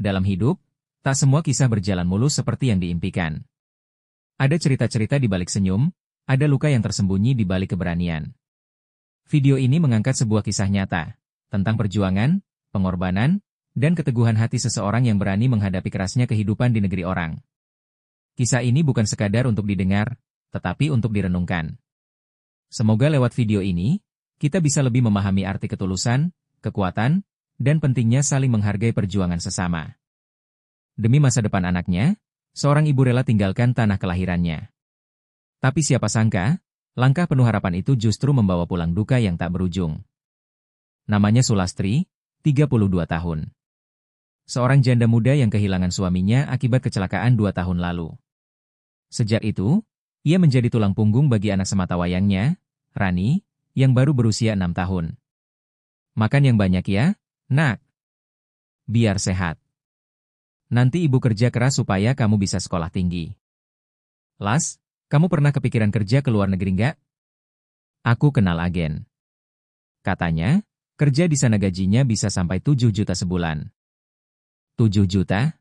dalam hidup, tak semua kisah berjalan mulus seperti yang diimpikan. Ada cerita-cerita di balik senyum, ada luka yang tersembunyi di balik keberanian. Video ini mengangkat sebuah kisah nyata, tentang perjuangan, pengorbanan, dan keteguhan hati seseorang yang berani menghadapi kerasnya kehidupan di negeri orang. Kisah ini bukan sekadar untuk didengar, tetapi untuk direnungkan. Semoga lewat video ini, kita bisa lebih memahami arti ketulusan, kekuatan, dan pentingnya saling menghargai perjuangan sesama. Demi masa depan anaknya, seorang ibu rela tinggalkan tanah kelahirannya. Tapi siapa sangka, langkah penuh harapan itu justru membawa pulang duka yang tak berujung. Namanya Sulastri, 32 tahun. Seorang janda muda yang kehilangan suaminya akibat kecelakaan 2 tahun lalu. Sejak itu, ia menjadi tulang punggung bagi anak sematawayangnya, Rani, yang baru berusia 6 tahun. Makan yang banyak ya, nak. Biar sehat. Nanti ibu kerja keras supaya kamu bisa sekolah tinggi. Las, kamu pernah kepikiran kerja ke luar negeri nggak? Aku kenal agen. Katanya, kerja di sana gajinya bisa sampai 7 juta sebulan. 7 juta?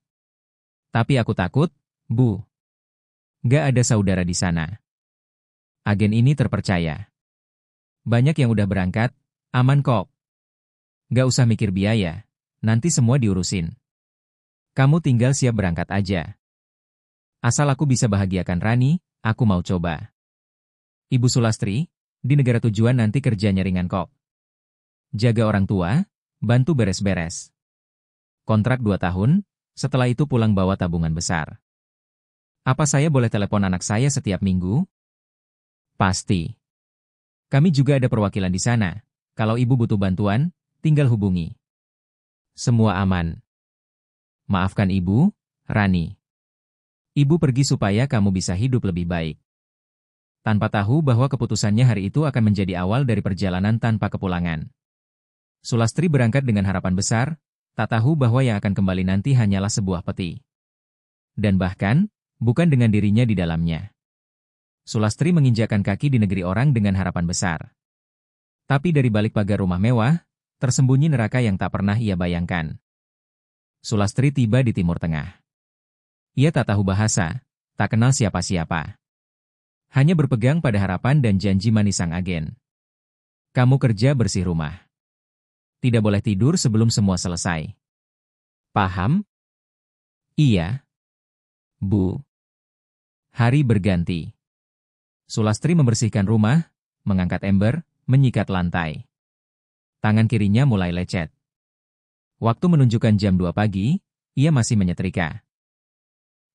Tapi aku takut, Bu. Nggak ada saudara di sana. Agen ini terpercaya. Banyak yang udah berangkat, aman kok. Nggak usah mikir biaya, nanti semua diurusin. Kamu tinggal siap berangkat aja. Asal aku bisa bahagiakan Rani, aku mau coba. Ibu Sulastri, di negara tujuan nanti kerjanya ringan kok. Jaga orang tua, bantu beres-beres. Kontrak 2 tahun, setelah itu pulang bawa tabungan besar. Apa saya boleh telepon anak saya setiap minggu? Pasti. Kami juga ada perwakilan di sana. Kalau ibu butuh bantuan, tinggal hubungi. Semua aman. Maafkan ibu, Rani. Ibu pergi supaya kamu bisa hidup lebih baik. Tanpa tahu bahwa keputusannya hari itu akan menjadi awal dari perjalanan tanpa kepulangan. Sulastri berangkat dengan harapan besar, tak tahu bahwa yang akan kembali nanti hanyalah sebuah peti. Dan bahkan, bukan dengan dirinya di dalamnya. Sulastri menginjakkan kaki di negeri orang dengan harapan besar. Tapi dari balik pagar rumah mewah, tersembunyi neraka yang tak pernah ia bayangkan. Sulastri tiba di Timur Tengah. Ia tak tahu bahasa, tak kenal siapa-siapa. Hanya berpegang pada harapan dan janji manis sang agen. Kamu kerja bersih rumah. Tidak boleh tidur sebelum semua selesai. Paham? Iya. Bu. Hari berganti. Sulastri membersihkan rumah, mengangkat ember, menyikat lantai. Tangan kirinya mulai lecet. Waktu menunjukkan jam 2 pagi, ia masih menyetrika.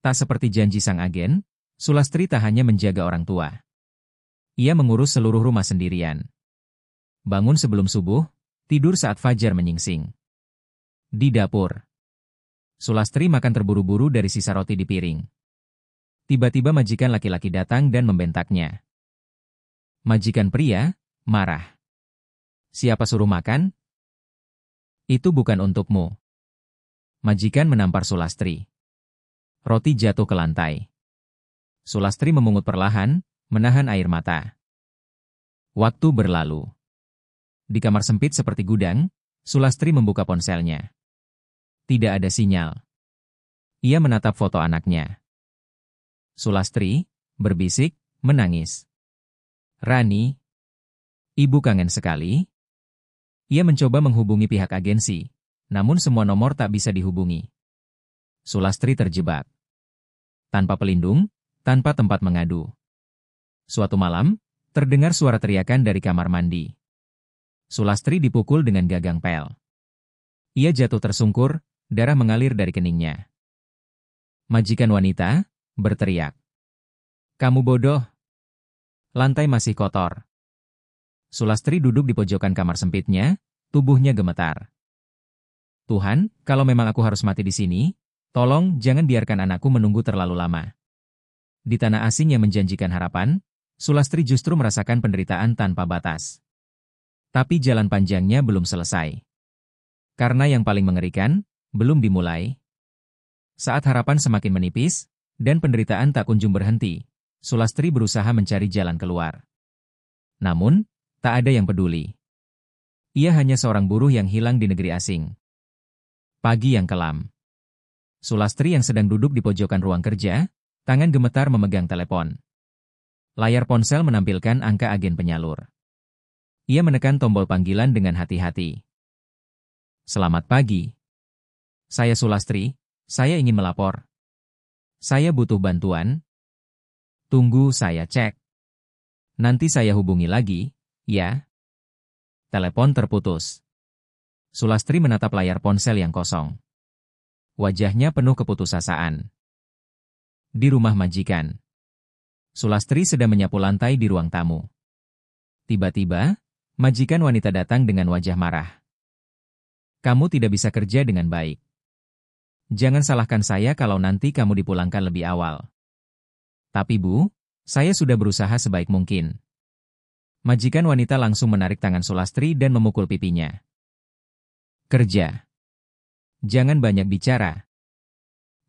Tak seperti janji sang agen, Sulastri tak hanya menjaga orang tua. Ia mengurus seluruh rumah sendirian. Bangun sebelum subuh, tidur saat fajar menyingsing. Di dapur, Sulastri makan terburu-buru dari sisa roti di piring. Tiba-tiba majikan laki-laki datang dan membentaknya. Majikan pria, marah. Siapa suruh makan? Itu bukan untukmu. Majikan menampar Sulastri. Roti jatuh ke lantai. Sulastri memungut perlahan, menahan air mata. Waktu berlalu. Di kamar sempit seperti gudang, Sulastri membuka ponselnya. Tidak ada sinyal. Ia menatap foto anaknya. Sulastri, berbisik, menangis. Rani, ibu kangen sekali. Ia mencoba menghubungi pihak agensi, namun semua nomor tak bisa dihubungi. Sulastri terjebak. Tanpa pelindung, tanpa tempat mengadu. Suatu malam, terdengar suara teriakan dari kamar mandi. Sulastri dipukul dengan gagang pel. Ia jatuh tersungkur, darah mengalir dari keningnya. Majikan wanita berteriak. Kamu bodoh. Lantai masih kotor. Sulastri duduk di pojokan kamar sempitnya, tubuhnya gemetar. Tuhan, kalau memang aku harus mati di sini, tolong jangan biarkan anakku menunggu terlalu lama. Di tanah asing yang menjanjikan harapan, Sulastri justru merasakan penderitaan tanpa batas. Tapi jalan panjangnya belum selesai. Karena yang paling mengerikan, belum dimulai. Saat harapan semakin menipis, dan penderitaan tak kunjung berhenti, Sulastri berusaha mencari jalan keluar. Namun, tak ada yang peduli. Ia hanya seorang buruh yang hilang di negeri asing. Pagi yang kelam. Sulastri yang sedang duduk di pojokan ruang kerja, tangan gemetar memegang telepon. Layar ponsel menampilkan angka agen penyalur. Ia menekan tombol panggilan dengan hati-hati. Selamat pagi. Saya Sulastri, saya ingin melapor. Saya butuh bantuan. Tunggu saya cek. Nanti saya hubungi lagi, ya. Telepon terputus. Sulastri menatap layar ponsel yang kosong. Wajahnya penuh keputusasaan. Di rumah majikan. Sulastri sedang menyapu lantai di ruang tamu. Tiba-tiba, majikan wanita datang dengan wajah marah. Kamu tidak bisa kerja dengan baik. Jangan salahkan saya kalau nanti kamu dipulangkan lebih awal. Tapi Bu, saya sudah berusaha sebaik mungkin. Majikan wanita langsung menarik tangan Sulastri dan memukul pipinya. Kerja. Jangan banyak bicara.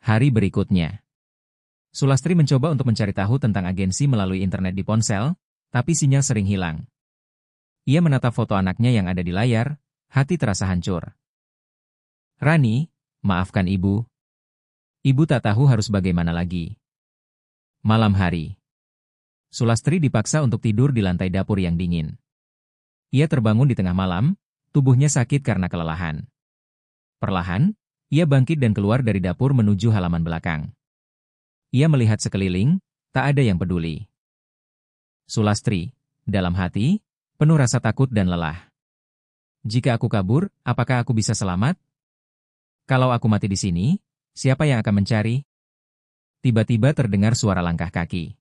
Hari berikutnya. Sulastri mencoba untuk mencari tahu tentang agensi melalui internet di ponsel, tapi sinyal sering hilang. Ia menatap foto anaknya yang ada di layar, hati terasa hancur. Rani, maafkan Ibu. Ibu tak tahu harus bagaimana lagi. Malam hari. Sulastri dipaksa untuk tidur di lantai dapur yang dingin. Ia terbangun di tengah malam, tubuhnya sakit karena kelelahan. Perlahan, ia bangkit dan keluar dari dapur menuju halaman belakang. Ia melihat sekeliling, tak ada yang peduli. Sulastri, dalam hati, penuh rasa takut dan lelah. Jika aku kabur, apakah aku bisa selamat? Kalau aku mati di sini, siapa yang akan mencari? Tiba-tiba terdengar suara langkah kaki.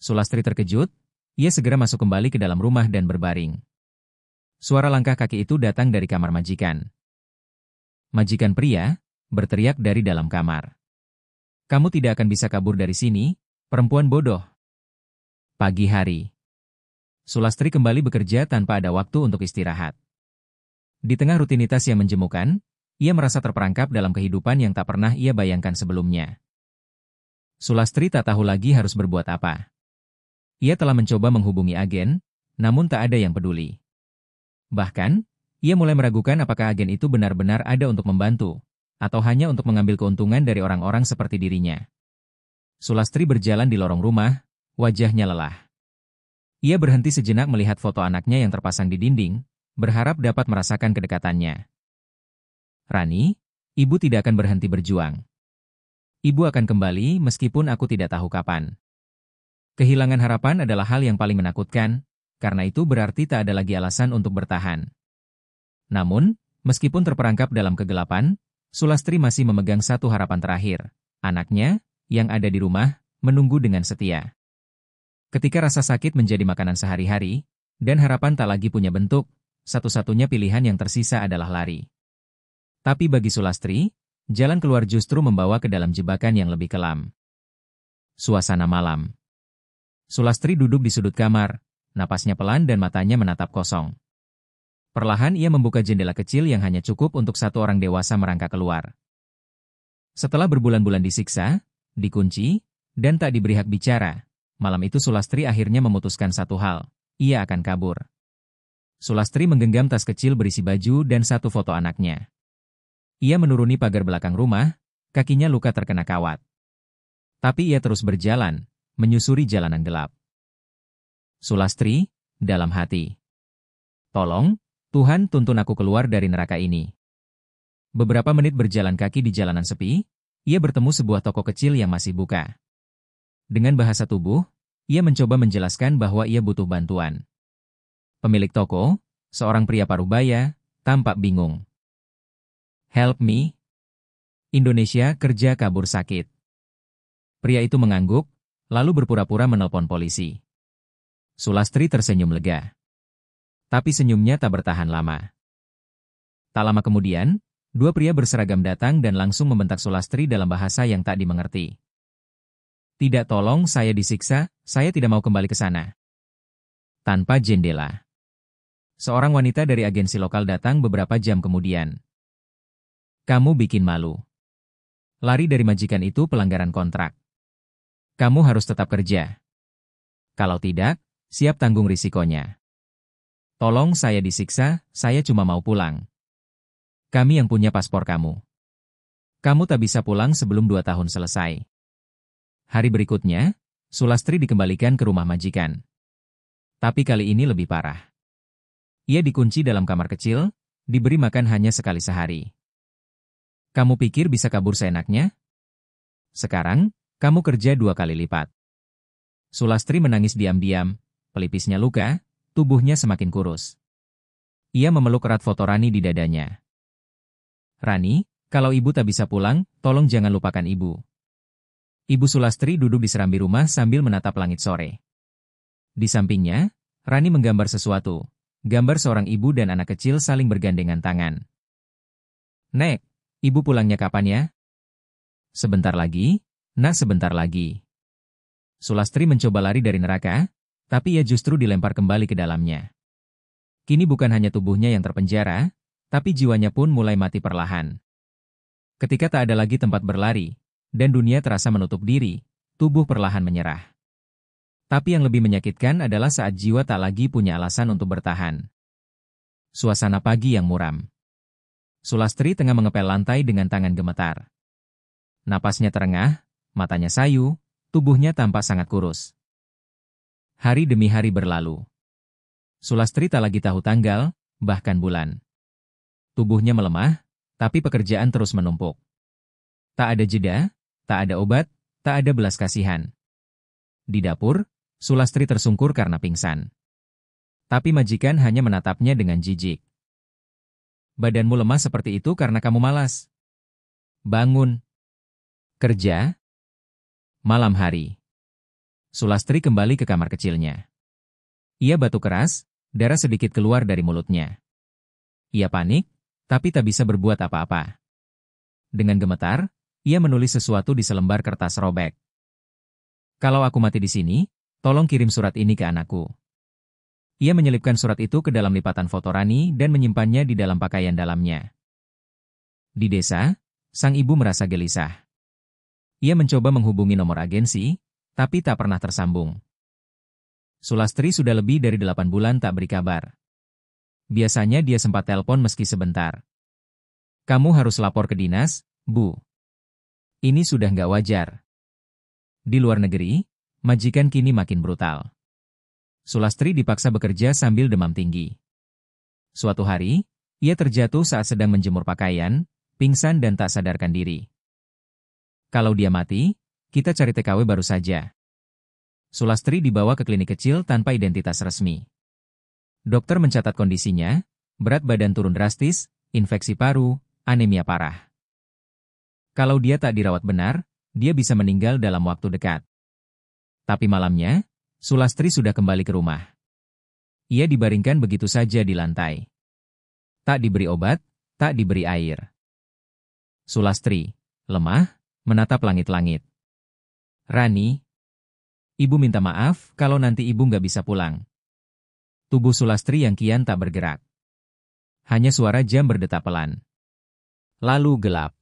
Sulastri terkejut, ia segera masuk kembali ke dalam rumah dan berbaring. Suara langkah kaki itu datang dari kamar majikan. Majikan pria berteriak dari dalam kamar. Kamu tidak akan bisa kabur dari sini, perempuan bodoh. Pagi hari. Sulastri kembali bekerja tanpa ada waktu untuk istirahat. Di tengah rutinitas yang menjemukan, ia merasa terperangkap dalam kehidupan yang tak pernah ia bayangkan sebelumnya. Sulastri tak tahu lagi harus berbuat apa. Ia telah mencoba menghubungi agen, namun tak ada yang peduli. Bahkan, ia mulai meragukan apakah agen itu benar-benar ada untuk membantu, atau hanya untuk mengambil keuntungan dari orang-orang seperti dirinya. Sulastri berjalan di lorong rumah, wajahnya lelah. Ia berhenti sejenak melihat foto anaknya yang terpasang di dinding, berharap dapat merasakan kedekatannya. Rani, Ibu tidak akan berhenti berjuang. Ibu akan kembali meskipun aku tidak tahu kapan. Kehilangan harapan adalah hal yang paling menakutkan, karena itu berarti tak ada lagi alasan untuk bertahan. Namun, meskipun terperangkap dalam kegelapan, Sulastri masih memegang satu harapan terakhir. Anaknya, yang ada di rumah, menunggu dengan setia. Ketika rasa sakit menjadi makanan sehari-hari, dan harapan tak lagi punya bentuk, satu-satunya pilihan yang tersisa adalah lari. Tapi bagi Sulastri, jalan keluar justru membawa ke dalam jebakan yang lebih kelam. Suasana malam. Sulastri duduk di sudut kamar, napasnya pelan dan matanya menatap kosong. Perlahan ia membuka jendela kecil yang hanya cukup untuk satu orang dewasa merangkak keluar. Setelah berbulan-bulan disiksa, dikunci, dan tak diberi hak bicara, malam itu Sulastri akhirnya memutuskan satu hal, ia akan kabur. Sulastri menggenggam tas kecil berisi baju dan satu foto anaknya. Ia menuruni pagar belakang rumah, kakinya luka terkena kawat. Tapi ia terus berjalan, menyusuri jalanan gelap. Sulastri, dalam hati. Tolong, Tuhan tuntun aku keluar dari neraka ini. Beberapa menit berjalan kaki di jalanan sepi, ia bertemu sebuah toko kecil yang masih buka. Dengan bahasa tubuh, ia mencoba menjelaskan bahwa ia butuh bantuan. Pemilik toko, seorang pria parubaya, tampak bingung. Help me. Indonesia kerja kabur sakit. Pria itu mengangguk, lalu berpura-pura menelpon polisi. Sulastri tersenyum lega. Tapi senyumnya tak bertahan lama. Tak lama kemudian, dua pria berseragam datang dan langsung membentak Sulastri dalam bahasa yang tak dimengerti. Tidak, tolong, saya disiksa, saya tidak mau kembali ke sana. Tanpa jendela. Seorang wanita dari agensi lokal datang beberapa jam kemudian. Kamu bikin malu. Lari dari majikan itu pelanggaran kontrak. Kamu harus tetap kerja. Kalau tidak, siap tanggung risikonya. Tolong, saya disiksa, saya cuma mau pulang. Kami yang punya paspor kamu. Kamu tak bisa pulang sebelum 2 tahun selesai. Hari berikutnya, Sulastri dikembalikan ke rumah majikan. Tapi kali ini lebih parah. Ia dikunci dalam kamar kecil, diberi makan hanya sekali sehari. Kamu pikir bisa kabur seenaknya? Sekarang, kamu kerja 2 kali lipat. Sulastri menangis diam-diam, pelipisnya luka, tubuhnya semakin kurus. Ia memeluk erat foto Rani di dadanya. Rani, kalau ibu tak bisa pulang, tolong jangan lupakan ibu. Ibu Sulastri duduk di serambi rumah sambil menatap langit sore. Di sampingnya, Rani menggambar sesuatu. Gambar seorang ibu dan anak kecil saling bergandengan tangan. Nek, ibu pulangnya kapan ya? Sebentar lagi, nak sebentar lagi. Sulastri mencoba lari dari neraka, tapi ia justru dilempar kembali ke dalamnya. Kini bukan hanya tubuhnya yang terpenjara, tapi jiwanya pun mulai mati perlahan. Ketika tak ada lagi tempat berlari, dan dunia terasa menutup diri, tubuh perlahan menyerah. Tapi yang lebih menyakitkan adalah saat jiwa tak lagi punya alasan untuk bertahan. Suasana pagi yang muram. Sulastri tengah mengepel lantai dengan tangan gemetar. Napasnya terengah, matanya sayu, tubuhnya tampak sangat kurus. Hari demi hari berlalu. Sulastri tak lagi tahu tanggal, bahkan bulan. Tubuhnya melemah, tapi pekerjaan terus menumpuk. Tak ada jeda, tak ada obat, tak ada belas kasihan. Di dapur, Sulastri tersungkur karena pingsan. Tapi majikan hanya menatapnya dengan jijik. Badanmu lemah seperti itu karena kamu malas. Bangun. Kerja. Malam hari. Sulastri kembali ke kamar kecilnya. Ia batuk keras, darah sedikit keluar dari mulutnya. Ia panik, tapi tak bisa berbuat apa-apa. Dengan gemetar, ia menulis sesuatu di selembar kertas robek. Kalau aku mati di sini, tolong kirim surat ini ke anakku. Ia menyelipkan surat itu ke dalam lipatan foto Rani dan menyimpannya di dalam pakaian dalamnya. Di desa, sang ibu merasa gelisah. Ia mencoba menghubungi nomor agensi, tapi tak pernah tersambung. Sulastri sudah lebih dari 8 bulan tak beri kabar. Biasanya dia sempat telepon meski sebentar. Kamu harus lapor ke dinas, Bu. Ini sudah nggak wajar. Di luar negeri, majikan kini makin brutal. Sulastri dipaksa bekerja sambil demam tinggi. Suatu hari, ia terjatuh saat sedang menjemur pakaian, pingsan dan tak sadarkan diri. Kalau dia mati, kita cari TKW baru saja. Sulastri dibawa ke klinik kecil tanpa identitas resmi. Dokter mencatat kondisinya, berat badan turun drastis, infeksi paru, anemia parah. Kalau dia tak dirawat benar, dia bisa meninggal dalam waktu dekat. Tapi malamnya, Sulastri sudah kembali ke rumah. Ia dibaringkan begitu saja di lantai. Tak diberi obat, tak diberi air. Sulastri, lemah, menatap langit-langit. Rani, ibu minta maaf kalau nanti ibu nggak bisa pulang. Tubuh Sulastri yang kian tak bergerak. Hanya suara jam berdetak pelan. Lalu gelap.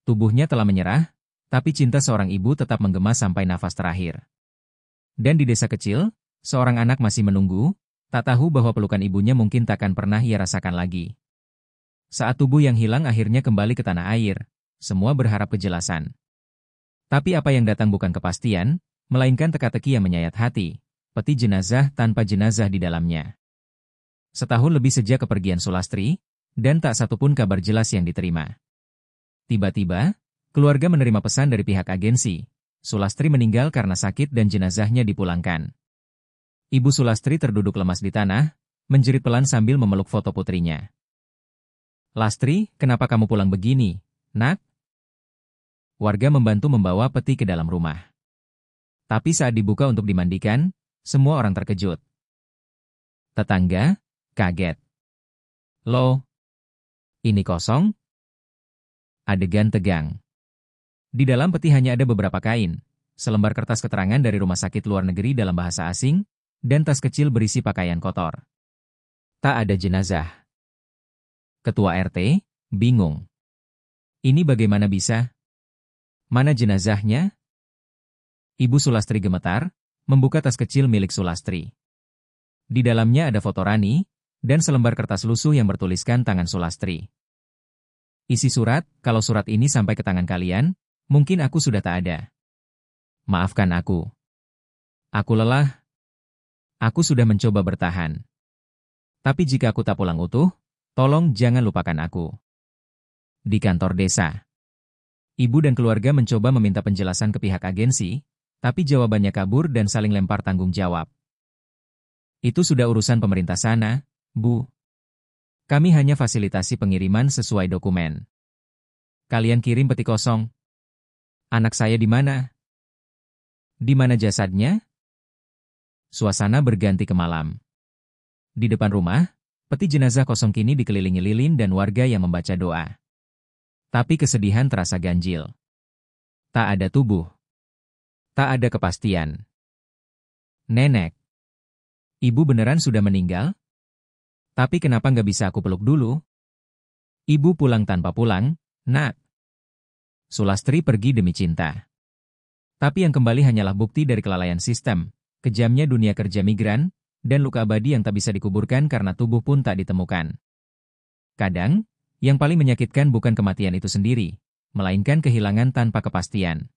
Tubuhnya telah menyerah, tapi cinta seorang ibu tetap menggema sampai nafas terakhir. Dan di desa kecil, seorang anak masih menunggu, tak tahu bahwa pelukan ibunya mungkin takkan pernah ia rasakan lagi. Saat tubuh yang hilang akhirnya kembali ke tanah air, semua berharap kejelasan. Tapi apa yang datang bukan kepastian, melainkan teka-teki yang menyayat hati, peti jenazah tanpa jenazah di dalamnya. Setahun lebih sejak kepergian Sulastri, dan tak satupun kabar jelas yang diterima. Tiba-tiba, keluarga menerima pesan dari pihak agensi. Sulastri meninggal karena sakit dan jenazahnya dipulangkan. Ibu Sulastri terduduk lemas di tanah, menjerit pelan sambil memeluk foto putrinya. Lastri, kenapa kamu pulang begini, nak? Warga membantu membawa peti ke dalam rumah. Tapi saat dibuka untuk dimandikan, semua orang terkejut. Tetangga, kaget. Loh, ini kosong? Adegan tegang. Di dalam peti hanya ada beberapa kain, selembar kertas keterangan dari rumah sakit luar negeri dalam bahasa asing, dan tas kecil berisi pakaian kotor. Tak ada jenazah. Ketua RT, bingung. Ini bagaimana bisa? Mana jenazahnya? Ibu Sulastri gemetar, membuka tas kecil milik Sulastri. Di dalamnya ada foto Rani, dan selembar kertas lusuh yang bertuliskan tangan Sulastri. Isi surat, kalau surat ini sampai ke tangan kalian, mungkin aku sudah tak ada. Maafkan aku. Aku lelah. Aku sudah mencoba bertahan. Tapi jika aku tak pulang utuh, tolong jangan lupakan aku. Di kantor desa. Ibu dan keluarga mencoba meminta penjelasan ke pihak agensi, tapi jawabannya kabur dan saling lempar tanggung jawab. Itu sudah urusan pemerintah sana, Bu. Kami hanya fasilitasi pengiriman sesuai dokumen. Kalian kirim peti kosong. Anak saya di mana? Di mana jasadnya? Suasana berganti ke malam. Di depan rumah, peti jenazah kosong kini dikelilingi lilin dan warga yang membaca doa. Tapi kesedihan terasa ganjil. Tak ada tubuh. Tak ada kepastian. Nenek. Ibu beneran sudah meninggal? Tapi kenapa nggak bisa aku peluk dulu? Ibu pulang tanpa pulang, Nak. Sulastri pergi demi cinta. Tapi yang kembali hanyalah bukti dari kelalaian sistem, kejamnya dunia kerja migran, dan luka abadi yang tak bisa dikuburkan karena tubuh pun tak ditemukan. Kadang, yang paling menyakitkan bukan kematian itu sendiri, melainkan kehilangan tanpa kepastian.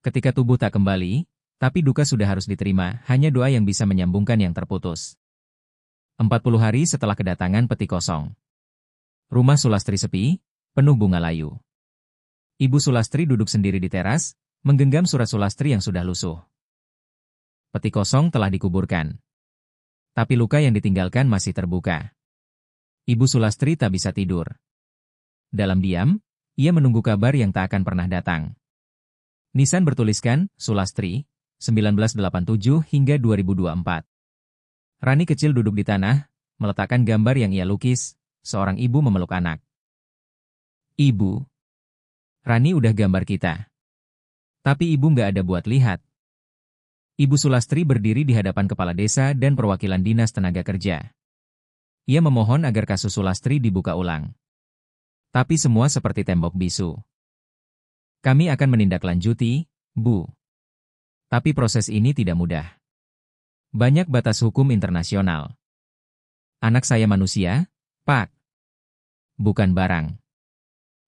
Ketika tubuh tak kembali, tapi duka sudah harus diterima, hanya doa yang bisa menyambungkan yang terputus. 40 hari setelah kedatangan peti kosong. Rumah Sulastri sepi, penuh bunga layu. Ibu Sulastri duduk sendiri di teras, menggenggam surat Sulastri yang sudah lusuh. Peti kosong telah dikuburkan. Tapi luka yang ditinggalkan masih terbuka. Ibu Sulastri tak bisa tidur. Dalam diam, ia menunggu kabar yang tak akan pernah datang. Nisan bertuliskan, Sulastri, 1987 hingga 2024. Rani kecil duduk di tanah, meletakkan gambar yang ia lukis, seorang ibu memeluk anak. Ibu. Rani udah gambar kita. Tapi ibu nggak ada buat lihat. Ibu Sulastri berdiri di hadapan kepala desa dan perwakilan dinas tenaga kerja. Ia memohon agar kasus Sulastri dibuka ulang. Tapi semua seperti tembok bisu. Kami akan menindaklanjuti, Bu. Tapi proses ini tidak mudah. Banyak batas hukum internasional. Anak saya manusia, Pak. Bukan barang.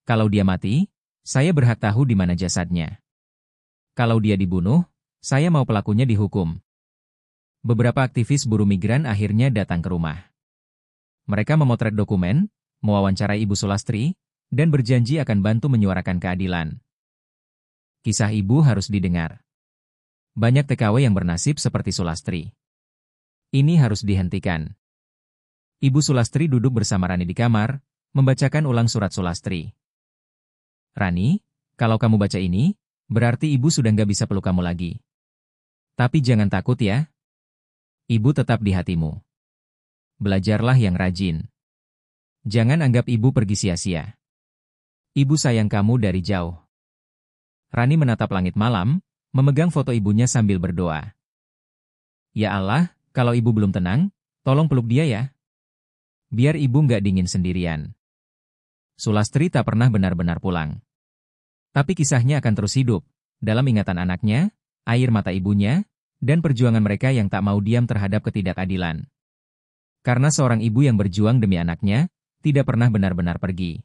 Kalau dia mati, saya berhak tahu di mana jasadnya. Kalau dia dibunuh, saya mau pelakunya dihukum. Beberapa aktivis buruh migran akhirnya datang ke rumah. Mereka memotret dokumen, mewawancarai Ibu Sulastri, dan berjanji akan bantu menyuarakan keadilan. Kisah ibu harus didengar. Banyak TKW yang bernasib seperti Sulastri. Ini harus dihentikan. Ibu Sulastri duduk bersama Rani di kamar, membacakan ulang surat Sulastri. Rani, kalau kamu baca ini, berarti ibu sudah nggak bisa peluk kamu lagi. Tapi jangan takut ya. Ibu tetap di hatimu. Belajarlah yang rajin. Jangan anggap ibu pergi sia-sia. Ibu sayang kamu dari jauh. Rani menatap langit malam, memegang foto ibunya sambil berdoa. Ya Allah, kalau ibu belum tenang, tolong peluk dia ya. Biar ibu nggak dingin sendirian. Sulastri tak pernah benar-benar pulang. Tapi kisahnya akan terus hidup, dalam ingatan anaknya, air mata ibunya, dan perjuangan mereka yang tak mau diam terhadap ketidakadilan. Karena seorang ibu yang berjuang demi anaknya, tidak pernah benar-benar pergi.